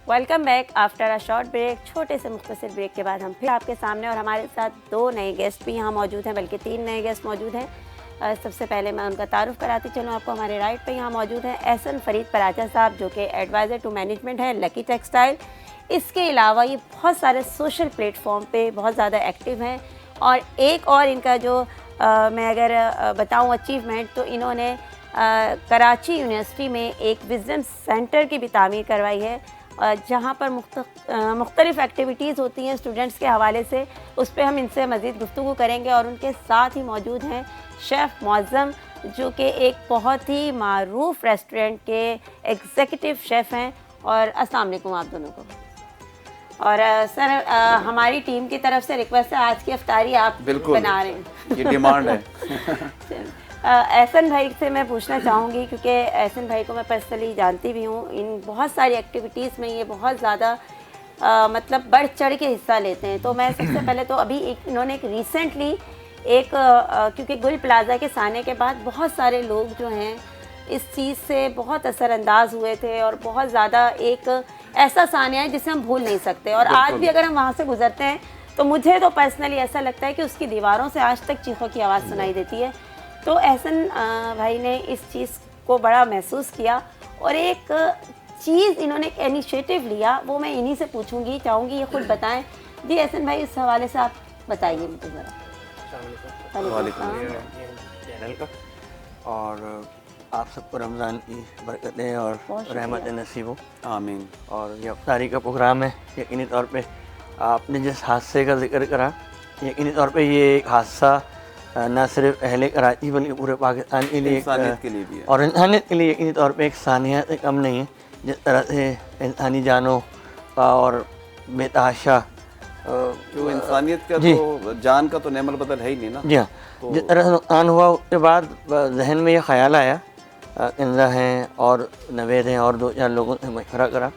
Welcome back after a short break. छोटे से मुख्तसर ब्रेक के बाद हम फिर आपके सामने, और हमारे साथ 2 नए गेस्ट भी यहाँ मौजूद हैं, बल्कि 3 नए गेस्ट मौजूद हैं। सबसे पहले मैं उनका तारुफ कराती चलूँ आपको। हमारे राइट पे यहाँ मौजूद हैं एहसन फरीद पराचा साहब, जो कि एडवाइज़र टू मैनेजमेंट है लकी टेक्सटाइल। इसके अलावा ये बहुत सारे सोशल प्लेटफॉर्म पे बहुत ज़्यादा एक्टिव हैं। और एक और इनका जो मैं अगर बताऊँ अचीवमेंट, तो इन्होंने कराची यूनिवर्सिटी में एक विज़डम सेंटर की भी तामीर करवाई है, जहाँ पर मुख्तलिफ़ एक्टिविटीज़ होती हैं स्टूडेंट्स के हवाले से। उस पर हम इनसे मज़ीद गुफ्तगू करेंगे। और उनके साथ ही मौजूद हैं शेफ़ मुअज़्ज़म, जो कि एक बहुत ही मारूफ़ रेस्टोरेंट के एग्ज़ीक्यूटिव शेफ़ हैं। और अस्सलाम वालेकुम आप दोनों को। और सर, हमारी टीम की तरफ से रिक्वेस्ट है, आज की इफ्तारी आप बना रहे हैं, ये डिमांड है। एहसन भाई से मैं पूछना चाहूँगी, क्योंकि एहसन भाई को मैं पर्सनली जानती भी हूँ। इन बहुत सारी एक्टिविटीज़ में ये बहुत ज़्यादा मतलब बढ़ चढ़ के हिस्सा लेते हैं। तो मैं सबसे पहले तो अभी इन्होंने एक रिसेंटली क्योंकि गुल प्लाजा के साने के बाद बहुत सारे लोग जो हैं इस चीज़ से बहुत असरअंदाज हुए थे, और बहुत ज़्यादा एक ऐसा सानिया है जिसे हम भूल नहीं सकते। और आज भी अगर हम वहाँ से गुजरते हैं तो मुझे तो पर्सनली ऐसा लगता है कि उसकी दीवारों से आज तक चीखों की आवाज़ सुनाई देती है। तो एहसन भाई ने इस चीज़ को बड़ा महसूस किया, और एक चीज़ इन्होंने एक इनिशिएटिव लिया, वो मैं इन्हीं से पूछूंगी, चाहूँगी ये खुद बताएं। जी एहसन भाई, इस हवाले से आप बताइए मुझे ज़रा। चैनल का और आप सबको रमज़ान की बरकतें और रहमत नसीब हो, आमीन। और ये इफ्तारी का प्रोग्राम है। यकीनी तौर पे आपने जिस हादसे का जिक्र करा, यकीनी तौर पे ये एक हादसा न सिर्फ अहले कराची बल्कि पूरे पाकिस्तान के लिए, इंसानियत के लिए भी है, और इंसानियत के लिए यकीनी तौर पे एक सानिया से कम नहीं है। जिस तरह से इंसानी जानों का और बेतहाशा जो इंसानियत का तो जान का तो नेमल बदल है ही नहीं ना। जी हाँ, जिस तरह से नुकसान हुआ उसके बाद जहन में ये ख्याल आया, इंजा हैं और नवेद हैं और 2-4 लोगों से मशवरा करा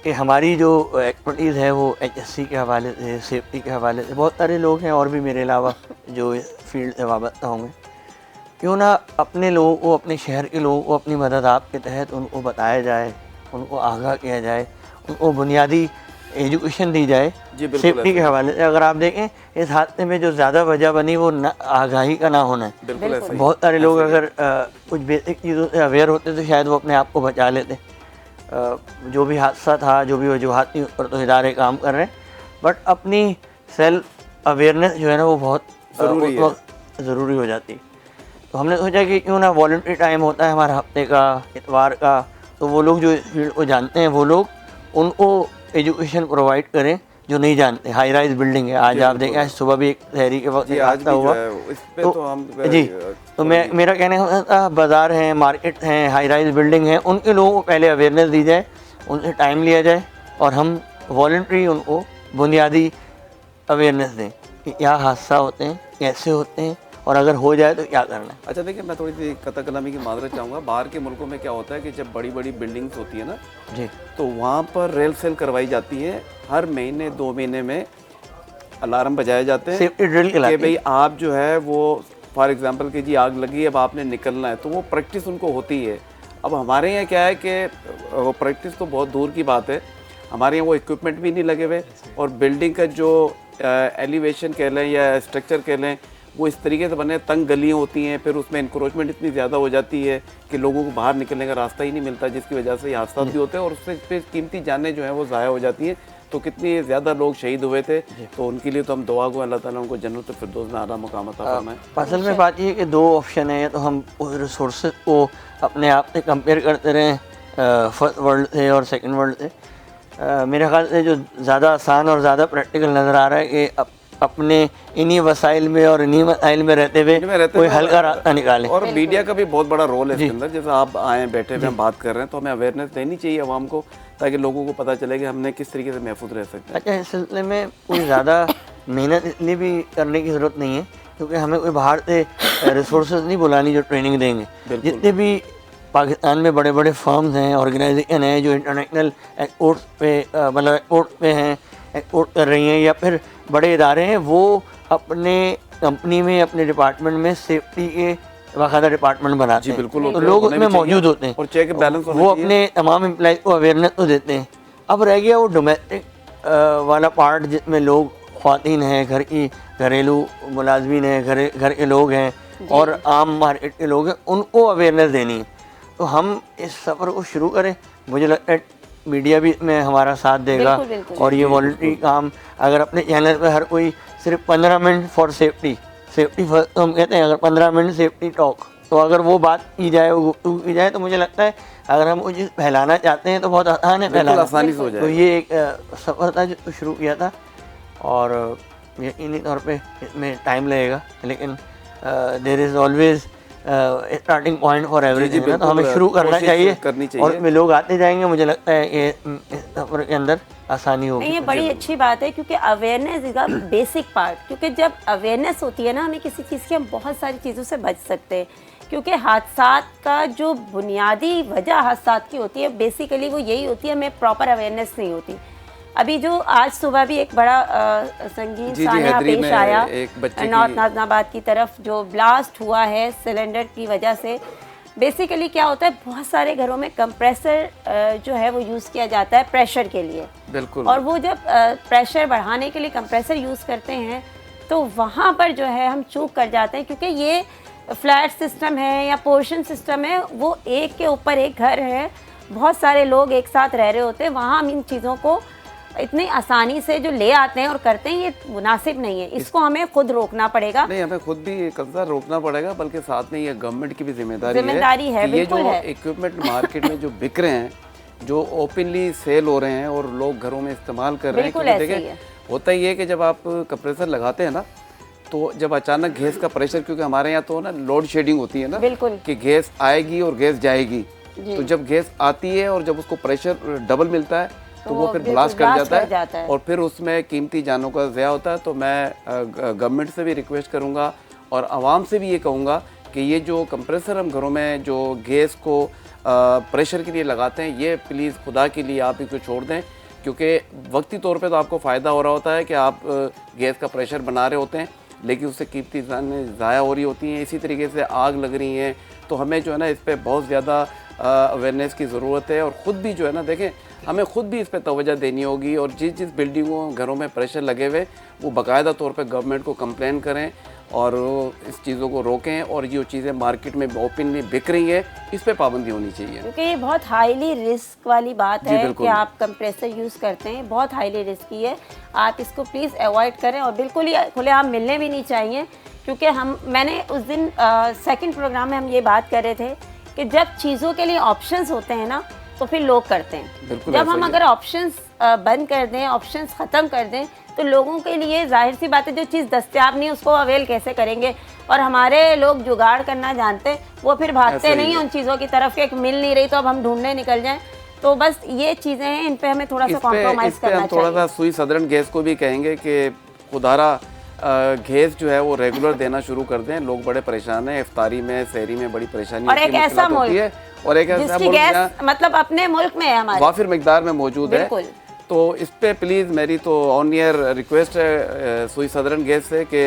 कि हमारी जो एक्सपर्टीज़ है वो HSC के हवाले से, सेफ्टी के हवाले से, बहुत सारे लोग हैं और भी मेरे अलावा जो इस फील्ड से वाबस्ता होंगे, क्यों ना अपने लोगों को, अपने शहर के लोगों को अपनी मदद आपके तहत उनको बताया जाए, उनको आगाह किया जाए, उनको बुनियादी एजुकेशन दी जाए सेफ्टी के हवाले से। अगर आप देखें इस हादसे में जो ज़्यादा वजह बनी वो आगाही का ना होना है। बहुत सारे लोग अगर कुछ बेसिक चीज़ों से अवेयर होते तो शायद वो अपने आप को बचा लेते। जो भी हादसा था, जो भी वजूहात थी, उस पर तो इदारे काम कर रहे हैं, बट अपनी सेल्फ अवेयरनेस जो है ना वो बहुत ज़रूरी हो जाती है। तो हमने सोचा कि क्यों ना वॉलंटरी टाइम होता है हमारा हफ्ते का, इतवार का, तो वो लोग जो इस फील्ड को जानते हैं वो लोग उनको एजुकेशन प्रोवाइड करें जो नहीं जानते। हाई राइज बिल्डिंग है, आज आप देखें, आज सुबह भी एक शहरी के वक्त हादसा हुआ। तो मेरा कहने का बाज़ार हैं, मार्केट हैं, हाई राइज बिल्डिंग हैं, उनके लोगों को पहले अवेयरनेस दी जाए, उनसे टाइम लिया जाए, और हम वॉलंटरी उनको बुनियादी अवेयरनेस दें कि क्या हादसा होते हैं, कैसे होते हैं, और अगर हो जाए तो क्या करना है। अच्छा देखिए, मैं थोड़ी सी कथा कलामी की माजरत चाहूँगा। बाहर के मुल्कों में क्या होता है कि जब बड़ी बड़ी बिल्डिंग्स होती है ना जी, तो वहाँ पर रेल सेल करवाई जाती है। हर महीने 2 महीने में अलार्म बजाए जाते हैं सेफ्टी ड्रिल कि भाई आप जो है वो फॉर एग्जांपल कि जी आग लगी, अब आपने निकलना है, तो वो प्रैक्टिस उनको होती है। अब हमारे यहाँ क्या है कि वो प्रैक्टिस तो बहुत दूर की बात है, हमारे यहाँ वो इक्विपमेंट भी नहीं लगे हुए, और बिल्डिंग का जो एलिवेशन कह लें या स्ट्रक्चर कह लें वो इस तरीके से बने, तंग गलियाँ होती हैं, फिर उसमें इंक्रोचमेंट इतनी ज़्यादा हो जाती है कि लोगों को बाहर निकलने का रास्ता ही नहीं मिलता, जिसकी वजह से हादसा भी होते हैं और उससे फिर कीमती जानें जो हैं वो ज़ाया हो जाती हैं। तो कितनी ज़्यादा लोग शहीद हुए थे, तो उनके लिए तो हम दुआ को अल्लाह ताला उनको जन्नत फिरदौस में आला मकाम अता फरमाए। असल में बात ये है कि 2 ऑप्शन है, या तो हम उस रिसोर्सेज को अपने आप से कंपेयर करते रहें फर्स्ट वर्ल्ड से और सेकंड वर्ल्ड से। मेरे ख्याल से जो ज़्यादा आसान और ज़्यादा प्रैक्टिकल नज़र आ रहा है कि अपने इन्हीं वसाइल में और इन्हीं मसाइल में रहते हुए कोई हल का रास्ता निकालें। और मीडिया का भी बहुत बड़ा रोल है इसके अंदर। जैसे आप आए बैठे हुए हम बात कर रहे हैं, तो हमें अवेयरनेस देनी चाहिए आवाम को, ताकि लोगों को पता चले कि हमने किस तरीके से महफूज रह सकते हैं। अच्छा, इस सिलसिले में कोई ज़्यादा मेहनत इतनी भी करने की ज़रूरत नहीं है, क्योंकि हमें कोई बाहर से रिसोर्सेज नहीं बुलानी जो ट्रेनिंग देंगे। जितने भी पाकिस्तान में बड़े बड़े फर्म्स हैं, ऑर्गेनाइजेशन हैं जो इंटरनेशनल एक्सपोर्ट्स पे मतलब एक्सपोर्ट पे हैं, एक्सपोर्ट कर रही हैं, या फिर बड़े इदारे हैं, वो अपने कंपनी में, अपने डिपार्टमेंट में सेफ्टी के बाकायदा डिपार्टमेंट बनाते हैं। बिल्कुल, तो लोग उसमें मौजूद होते हैं और चेक बैलेंस वो अपने तमाम एम्प्लॉइज को अवेयरनेस तो देते हैं। अब रह गया वो डोमेस्टिक वाला पार्ट जिसमें लोग ख़वातीन हैं, घर की घरेलू मुलाजमीन हैं, घर के लोग हैं और आम मार्केट के लोग हैं, उनको अवेयरनेस देनी है। तो हम इस सफ़र को शुरू करें। मुझे लगता है मीडिया भी में हमारा साथ देगा। बिल्कुल, बिल्कुल। और ये वॉलंटरी काम अगर अपने चैनल पे हर कोई सिर्फ 15 मिनट फॉर सेफ्टी फर्स्ट तो हम कहते हैं, अगर 15 मिनट सेफ्टी टॉक, तो अगर वो बात की जाए, वो गुफ्तगू की जाए, तो मुझे लगता है अगर हम वो चीज़ फैलाना चाहते हैं तो बहुत आसान है फैलाना, आसानी से हो जाए। तो ये एक सफ़र था जो शुरू किया था और यकीनी तौर पे इसमें टाइम लगेगा, लेकिन there is always starting point for everything. तो हमें शुरू करना चाहिए और इसमें लोग आते जाएंगे। मुझे लगता है कि इस सफ़र के अंदर आसानी होगी। ये बड़ी अच्छी बात है क्योंकि awareness is a basic part, क्योंकि जब अवेयरनेस होती है ना हमें किसी चीज़ की, हम बहुत सारी चीज़ों से बच सकते हैं। क्योंकि हादसात का जो बुनियादी वजह हादसात की होती है बेसिकली वो यही होती है, हमें प्रॉपर अवेयरनेस नहीं होती। अभी जो आज सुबह भी एक बड़ा संगीन सान्या पेश आया नॉर्थ नाजनाबाद की तरफ, जो ब्लास्ट हुआ है सिलेंडर की वजह से। बेसिकली क्या होता है, बहुत सारे घरों में कंप्रेसर जो है वो यूज़ किया जाता है प्रेशर के लिए। बिल्कुल। और वो जब प्रेशर बढ़ाने के लिए कंप्रेसर यूज़ करते हैं तो वहाँ पर जो है हम चूक कर जाते हैं, क्योंकि ये फ्लैट सिस्टम है या पोर्शन सिस्टम है, वो एक के ऊपर एक घर है, बहुत सारे लोग एक साथ रह रहे होते हैं। वहाँ हम इन चीज़ों को इतनी आसानी से जो ले आते हैं और करते हैं, ये मुनासिब नहीं है। इसको हमें खुद रोकना पड़ेगा। नहीं, हमें खुद भी कंसर्न रोकना पड़ेगा, बल्कि साथ में ये गवर्नमेंट की भी जिम्मेदारी है कि ये जो इक्विपमेंट मार्केट में जो बिक रहे हैं, जो ओपनली सेल हो रहे हैं और लोग घरों में इस्तेमाल कर रहे हैं। देखिए होता ही है कि जब आप कंप्रेसर लगाते हैं ना, तो जब अचानक गैस का प्रेशर, क्योंकि हमारे यहाँ तो ना लोड शेडिंग होती है ना, बिल्कुल, कि गैस आएगी और गैस जाएगी, तो जब गैस आती है और जब उसको प्रेशर डबल मिलता है तो वो फिर ब्लास्ट कर जाता है और फिर उसमें कीमती जानों का ज़या होता है। तो मैं गवर्नमेंट से भी रिक्वेस्ट करूँगा और आवाम से भी ये कहूँगा कि ये जो कंप्रेसर हम घरों में जो गैस को प्रेशर के लिए लगाते हैं, ये प्लीज़ खुदा के लिए आप इसको छोड़ दें, क्योंकि वक्ती तौर पे तो आपको फ़ायदा हो रहा होता है कि आप गैस का प्रेशर बना रहे होते हैं, लेकिन उससे कीमती जानें ज़ाया हो रही होती हैं। इसी तरीके से आग लग रही हैं। तो हमें जो है ना इस पर बहुत ज़्यादा अवेयरनेस की ज़रूरत है और ख़ुद भी जो है ना, देखें, हमें ख़ुद भी इस पर तवज्जो देनी होगी और जिस बिल्डिंगों घरों में प्रेशर लगे हुए, वो बाकायदा तौर पे गवर्नमेंट को कंप्लेन करें और इस चीज़ों को रोकें। और जो चीज़ें मार्केट में ओपनली बिक रही है, इस पर पाबंदी होनी चाहिए, क्योंकि ये बहुत हाईली रिस्क वाली बात है कि आप कंप्रेसर यूज़ करते हैं, बहुत हाईली रिस्की है। आप इसको प्लीज़ अवॉइड करें और बिल्कुल ही खुलेआम मिलने भी नहीं चाहिए, क्योंकि मैंने उस दिन सेकंड प्रोग्राम में हम ये बात कर रहे थे कि जब चीज़ों के लिए ऑप्शंस होते हैं ना, तो फिर लोग करते हैं। जब हम अगर ऑप्शंस बंद कर दें, ऑप्शंस ख़त्म कर दें, तो लोगों के लिए जाहिर सी बात है जो चीज़ दस्तयाब नहीं उसको अवेल कैसे करेंगे। और हमारे लोग जुगाड़ करना जानते हैं, वो फिर भागते नहीं उन चीज़ों की तरफ कि मिल नहीं रही तो अब हम ढूंढने निकल जाएं। तो बस ये चीज़ें हैं, इन पे हमें थोड़ा सा कॉम्प्रोमाइज़ करना चाहिए। थोड़ा सा सुई सदरन गैस को भी कहेंगे कि खुदारा गैस जो है वो रेगुलर देना शुरू कर दें। लोग बड़े परेशान हैं, इफ्तारी में, सहरी में बड़ी परेशानी और एक ऐसा मुल्क और एक ऐसा मुल्क गैस मतलब अपने मुल्क में है, हमारे वाफिर मिकदार में मौजूद है। तो इस पे प्लीज़ मेरी तो ऑन ईयर रिक्वेस्ट है सुई सदरन गैस से कि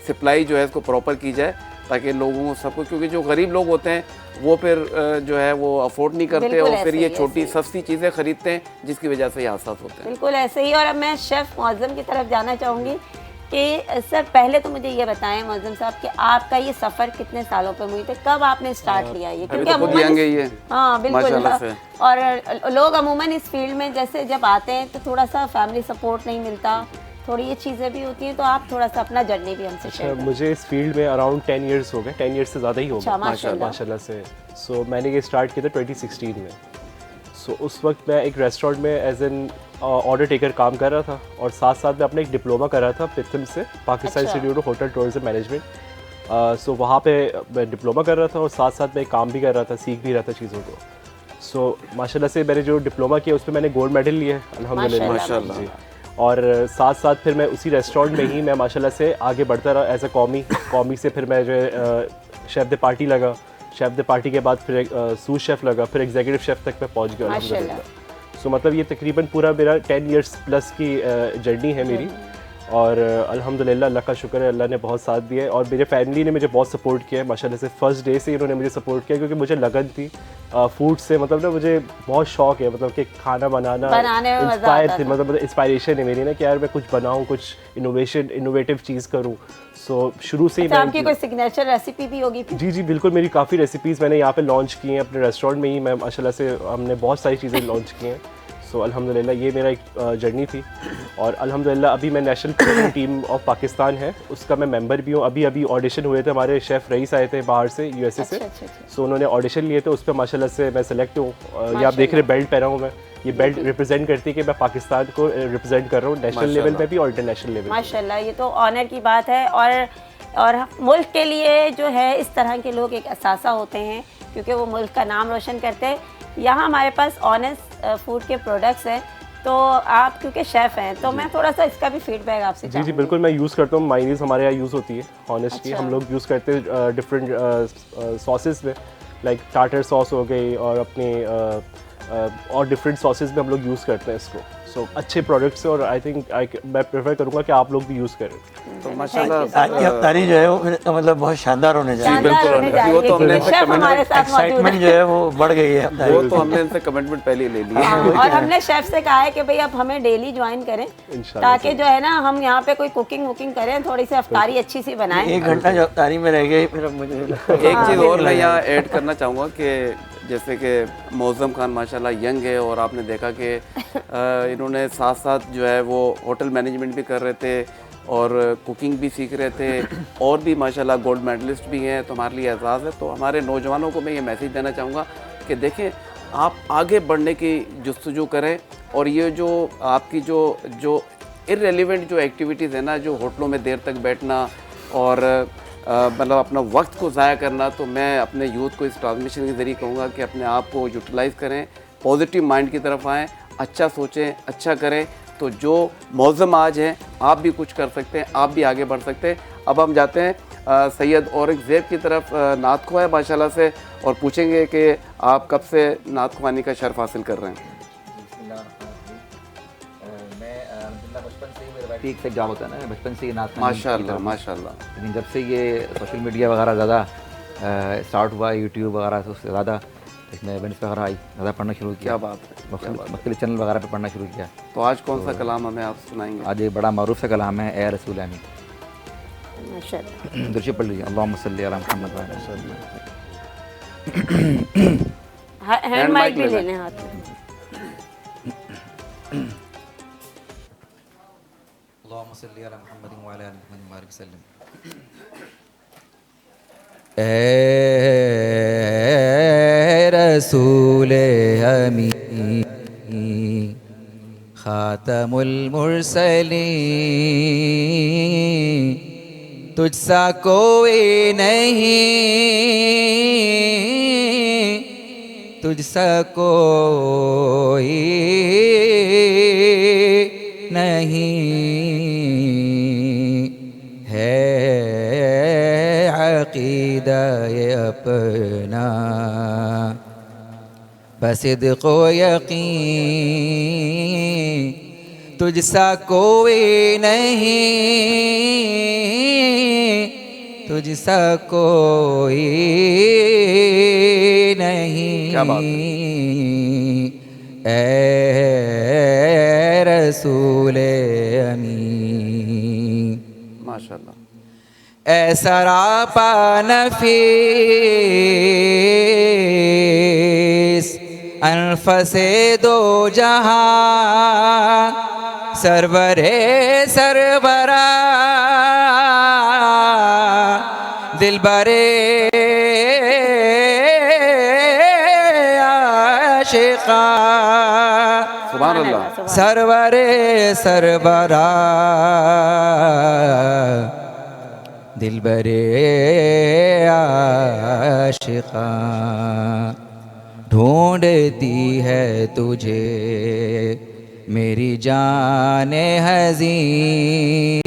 सप्लाई जो है इसको प्रॉपर की जाए, ताकि लोगों को सबको, क्योंकि जो गरीब लोग होते हैं वो फिर जो है वो अफोर्ड नहीं करते और फिर ये छोटी सस्ती चीज़ें खरीदते हैं, जिसकी वजह से ये हादसा होते हैं। बिल्कुल ऐसे ही। और अब मैं शेफ़ मुअज़्ज़म की तरफ जाना चाहूँगी कि सर पहले तो मुझे ये बताएं मुअज़्ज़म साहब कि आपका ये सफ़र कितने सालों पे हुई थे, कब आपने स्टार्ट लिया ये? क्योंकि अमूमन हाँ बिल्कुल, और लोग अमूमन इस फील्ड में जैसे जब आते हैं तो थोड़ा सा फैमिली सपोर्ट नहीं मिलता, थोड़ी ये चीज़ें भी होती हैं, तो आप थोड़ा सा अपना जर्नी भी हमसे शेयर करें। मुझे इस फील्ड में अराउंड 10 इयर्स हो गए, 10 इयर्स से ज़्यादा ही हो गए माशाल्लाह से। सो मैंने ये स्टार्ट किया था 2016 में। सो उस वक्त मैं एक रेस्टोरेंट में एज एन ऑर्डर टेकर काम कर रहा था और साथ साथ मैं अपना एक डिप्लोमा कर रहा था पिथम से, Pakistan institute of hotel tourism management. So वहाँ पे मैं डिप्लोमा कर रहा था और साथ साथ मैं काम भी कर रहा था, सीख भी रहा था चीज़ों को। सो माशाल्लाह से मैंने जो डिप्लोमा किया उस पर मैंने गोल्ड मेडल लिया है अल्हम्दुलिल्लाह जी। और साथ साथ फिर मैं उसी रेस्टोरेंट में ही मैं माशाल्लाह से आगे बढ़ता रहा एज ए कॉमी से फिर मैं जो शेफ़ द पार्टी लगा, शेफ़ द पार्टी के बाद फिर सूस शेफ़ लगा, फिर एग्जीक्यूटिव शेफ़ तक मैं पहुंच गया अल्हम्दुलिल्लाह। सो मतलब ये तकरीबन पूरा मेरा 10 इयर्स प्लस की जर्नी है मेरी। और अल्हम्दुलिल्लाह अल्लाह का शुक्र है, अल्लाह ने बहुत साथ दिया है और मेरे फैमिली ने मुझे बहुत सपोर्ट किया है माशाल्लाह से। फर्स्ट डे से इन्होंने मुझे सपोर्ट किया क्योंकि मुझे लगन थी फूड से, मतलब ना मुझे बहुत शौक है, मतलब कि खाना बनाने में इंस्पायर थी, मतलब इंस्पायरेशन है मेरी ना कि यार मैं कुछ बनाऊँ, कुछ इनोवेटिव चीज़ करूँ। सो शुरू से ही अच्छा, आपकी कोई सिग्नेचर रेसिपी भी होगी? जी जी बिल्कुल, मेरी काफ़ी रेसिपीज़ मैंने यहाँ पे लॉन्च की हैं अपने रेस्टोरेंट में ही। मैं माशाल्लाह से हमने बहुत सारी चीज़ें लॉन्च की हैं। सो अल्हम्दुलिल्लाह ये मेरा एक जर्नी थी और अल्हम्दुलिल्लाह अभी मैं national cooking team of Pakistan है उसका मैं मेंबर भी हूँ। अभी ऑडिशन हुए थे, हमारे शेफ़ रईस आए थे बाहर से, यूएसए से। सो उन्होंने ऑडिशन लिए थे, उस पर माशाल्लाह से मैं सेलेक्ट हूँ। ये आप देख रहे बेल्ट पहना हूँ मैं, ये बेल्ट रिप्रेजेंट करती है कि मैं पाकिस्तान को रिप्रेजेंट कर रहा हूँ नेशनल लेवल पे भी और इंटरनेशनल लेवल पे। माशाल्लाह, ये तो ऑनर की बात है। और मुल्क के लिए जो है इस तरह के लोग एक असासा होते हैं क्योंकि वो मुल्क का नाम रोशन करते हैं। यहाँ हमारे पास ऑनेस्ट फूड के प्रोडक्ट्स हैं, तो आप क्योंकि शेफ़ हैं तो मैं थोड़ा सा इसका भी फीडबैक आपसे जी जी बिल्कुल, मैं यूज़ करता हूँ। मायनीज़ हमारे यहाँ यूज़ होती है ऑनेस्ट की, अच्छा। हम लोग यूज़ करते हैं डिफरेंट सॉसेस में, लाइक टार्टर सॉस हो गई और अपने और डिफरेंट सॉसेस में हम लोग यूज़ करते हैं इसको। सो अच्छे प्रोडक्ट्स हैं और आई थिंक मैं प्रेफर करूँगा कि आप लोग भी यूज़ करें। तो माशाल्लाह आज की अफ्तारी जो है वो मतलब बहुत शानदार होने जा रही है। शानदार होने जा रही वो तो हमने है, इनसे शेफ हमारे साथ मौजूद एक्साइटमेंट है। जो है वो बढ़ गई है अफ्तारी वो की। तो हमने इनसे कमिटमेंट पहले ही ले लिया। हाँ, और हमने शेफ से कहा है कि भाई आप हमें डेली ज्वाइन करें इंशाल्लाह ताकि जो है ना हम यहाँ पे कोई कुकिंग वुकिंग करें, थोड़ी सी अफ्तारी अच्छी सी बनाएं। 1 घंटा जो अफ्तारी में रह गई फिर अब मुझे एक चीज़ और मैं यहाँ ऐड करना चाहूँगा कि जैसे कि मौज़म खान माशाल्लाह यंग है और आपने देखा कि इन्होंने साथ साथ जो है वो होटल मैनेजमेंट भी कर रहे थे और कुकिंग भी सीख रहे थे और भी माशाल्लाह गोल्ड मेडलिस्ट भी हैं, तो हमारे लिए एजाज़ है। तो हमारे नौजवानों को मैं ये मैसेज देना चाहूँगा कि देखें, आप आगे बढ़ने की जुस्तजू करें और ये जो आपकी जो इर्रेलेवेंट जो एक्टिविटीज़ है ना, जो होटलों में देर तक बैठना और मतलब अपना वक्त को ज़ाया करना, तो मैं अपने यूथ को इस ट्रांसमिशन के ज़रिए कहूँगा कि अपने आप को यूटिलाइज़ करें, पॉजिटिव माइंड की तरफ आएँ, अच्छा सोचें, अच्छा करें। तो जो मौज़म आज है, आप भी कुछ कर सकते हैं, आप भी आगे बढ़ सकते हैं। अब हम जाते हैं सैयद औरंगज़ेब की तरफ, नात ख़्वाह है माशाल्लाह से, और पूछेंगे कि आप कब से नात ख़्वानी का शर्फ हासिल कर रहे हैं। मैं बचपन से ही मेरा एक से जॉब होता है ना, बचपन से ये नात माशाल्लाह माशाल्लाह। लेकिन जब से ये सोशल मीडिया वगैरह ज़्यादा स्टार्ट हुआ, यूट्यूब वगैरह से उससे ज़्यादा इसमें इवेंट्स वगैरह आई, ज़्यादा पढ़ना शुरू किया। क्या बात है, मुख्तलिफ चैनल वगैरह पे पढ़ना शुरू किया। तो आज कौन सा कलाम हमें आप सुनाएंगे? आज एक बड़ा मारूफ सा कलाम है, ए रसूल अमीन। माशाल्लाह, दुरूद पढ़ लीजिए, अल्लाहुम्मा सल्ली अला मुहम्मद व अला हैंड माइक भी लेने हाथ में। अल्लाहुम्मा सल्ली अला मुहम्मद व अला आलि मुहम्मद व सल्लम। ए रसूल अमीन खातमुल मुरसलीन, तुझसा कोई नहीं, तुझसा कोई नहीं है अक़ीदा ये अपना बसिद्क़ो यक़ीन, तुझसा कोई नहीं, तुझसा कोई नहीं। क्या बात ए रसूल अमीन। माशाल्लाह। ऐसा रापा नफीस अनफसे दो जहां, सरवरे सरवरा दिलबरे आशिका, सुभान अल्लाह। सरवरे सरवरा दिलबरे आशिका, ढूंढती है तुझे मेरी जाने हज़ीं,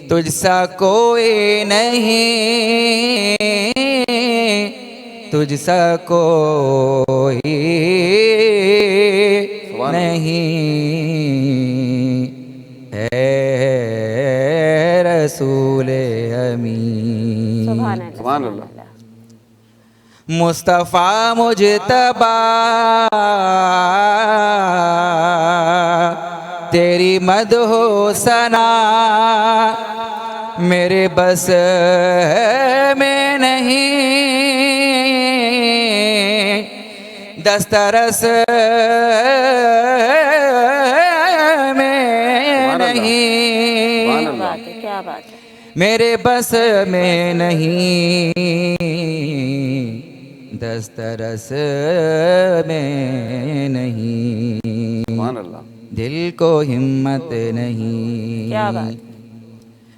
तुझसा कोई नहीं, तुझसा कोई नहीं है सुभान अल्लाह। मुस्तफ़ा मुजतबा तेरी मदहो सना मेरे बस में नहीं, दस्तरस में नहीं, क्या बात है, क्या बात है। मेरे बस में नहीं, दस्तरस में नहीं, सुभान अल्लाह। दिल को हिम्मत नहीं, क्या बात,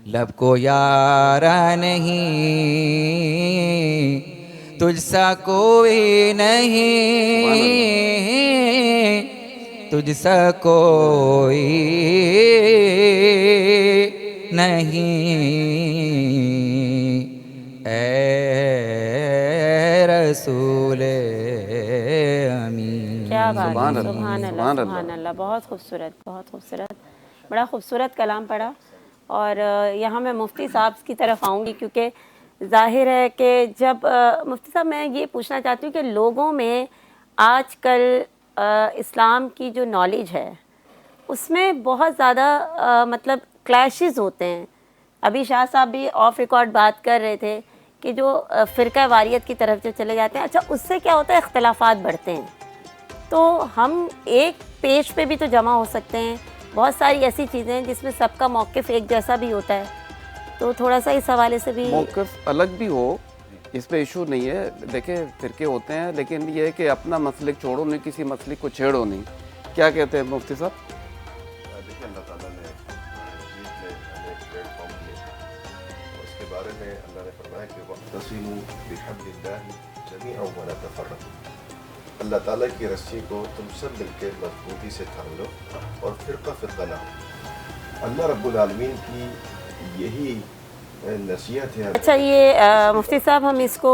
लब को यारा नहीं, तुझसा कोई नहीं, तुझसा कोई नहीं, ए रसूले अमीन। क्या बात है, सुभान अल्लाह, सुभान अल्लाह, सुभान अल्लाह। सुभान अल्लाह। बहुत खूबसूरत, बहुत खूबसूरत, बड़ा खूबसूरत कलाम पढ़ा। और यहाँ मैं मुफ्ती साहब की तरफ आऊँगी, क्योंकि ज़ाहिर है कि जब मुफ्ती साहब, मैं ये पूछना चाहती हूँ कि लोगों में आजकल इस्लाम की जो नॉलेज है उसमें बहुत ज़्यादा मतलब क्लैशेस होते हैं। अभी शाह साहब भी ऑफ रिकॉर्ड बात कर रहे थे कि जो फ़िरका वारियत की तरफ जो चले जाते हैं, अच्छा उससे क्या होता है, इख्तलाफात बढ़ते हैं। तो हम एक पेज पे भी तो जमा हो सकते हैं, बहुत सारी ऐसी चीज़ें हैं जिसमें सबका मौक़िफ़ एक जैसा भी होता है, तो थोड़ा सा इस हवाले से भी मौक़िफ़ अलग भी हो, इस पे इशू नहीं है। देखिए फ़िरके होते हैं, लेकिन ये है कि अपना मसलिक छोड़ो नहीं, किसी मसलिक को छेड़ो नहीं। क्या कहते हैं मुफ्ती साहब? देखिए अल्लाह ताला ने मस्जिद में हमें एक प्लेटफॉर्म दिया और उसके बारे में अल्लाह ने फरमाया कि वक़्तसिमू बिहब्लिल्लाहि जमीअन व ला तफ़र्रक़ू। अल्लाह ताला की रस्सी को तुम सब मिलकर मजबूती से थाम लो और फ़िरका ना हो। अल्लाह रब्बुल आलमीन की यही नसीहत है। अच्छा, ये मुफ्ती साहब, हम इसको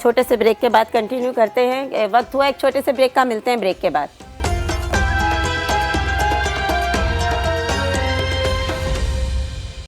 छोटे से ब्रेक के बाद कंटिन्यू करते हैं। वक्त हुआ एक छोटे से ब्रेक का, मिलते हैं ब्रेक के बाद।